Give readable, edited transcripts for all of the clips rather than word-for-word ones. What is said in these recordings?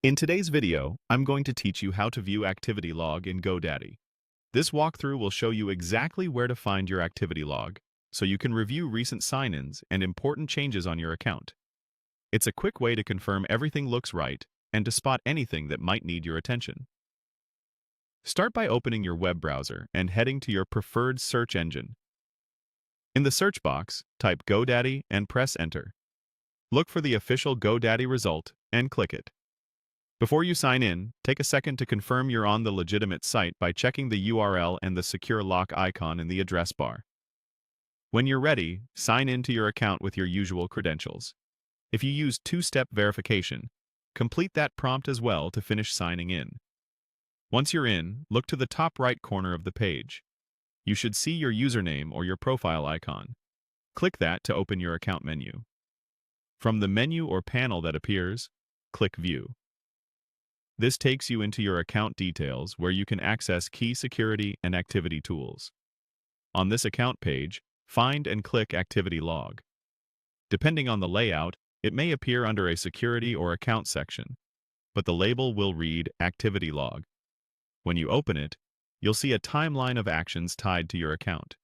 In today's video, I'm going to teach you how to view activity log in GoDaddy. This walkthrough will show you exactly where to find your activity log, so you can review recent sign-ins and important changes on your account. It's a quick way to confirm everything looks right and to spot anything that might need your attention. Start by opening your web browser and heading to your preferred search engine. In the search box, type GoDaddy and press Enter. Look for the official GoDaddy result and click it. Before you sign in, take a second to confirm you're on the legitimate site by checking the URL and the secure lock icon in the address bar. When you're ready, sign in to your account with your usual credentials. If you use two-step verification, complete that prompt as well to finish signing in. Once you're in, look to the top right corner of the page. You should see your username or your profile icon. Click that to open your account menu. From the menu or panel that appears, click View. This takes you into your account details where you can access key security and activity tools. On this account page, find and click Activity Log. Depending on the layout, it may appear under a security or account section, but the label will read Activity Log. When you open it, you'll see a timeline of actions tied to your account.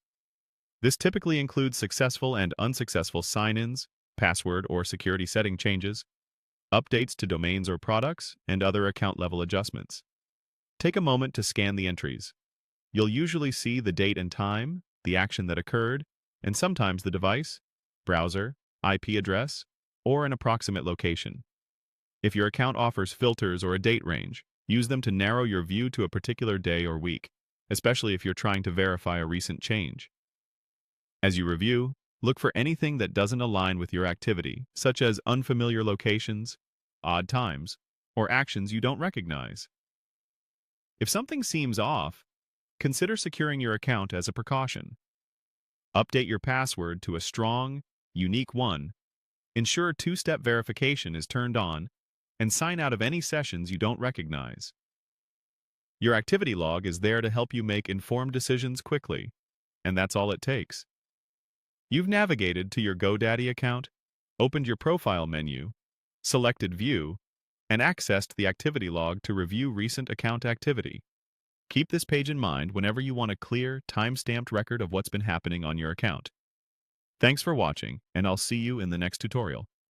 This typically includes successful and unsuccessful sign-ins, password or security setting changes, updates to domains or products, and other account-level adjustments. Take a moment to scan the entries. You'll usually see the date and time, the action that occurred, and sometimes the device, browser, IP address, or an approximate location. If your account offers filters or a date range, use them to narrow your view to a particular day or week, especially if you're trying to verify a recent change. As you review, look for anything that doesn't align with your activity, such as unfamiliar locations, odd times, or actions you don't recognize. If something seems off, consider securing your account as a precaution. Update your password to a strong, unique one, ensure two-step verification is turned on, and sign out of any sessions you don't recognize. Your activity log is there to help you make informed decisions quickly, and that's all it takes. You've navigated to your GoDaddy account, opened your profile menu, selected View, and accessed the activity log to review recent account activity. Keep this page in mind whenever you want a clear, time-stamped record of what's been happening on your account. Thanks for watching, and I'll see you in the next tutorial.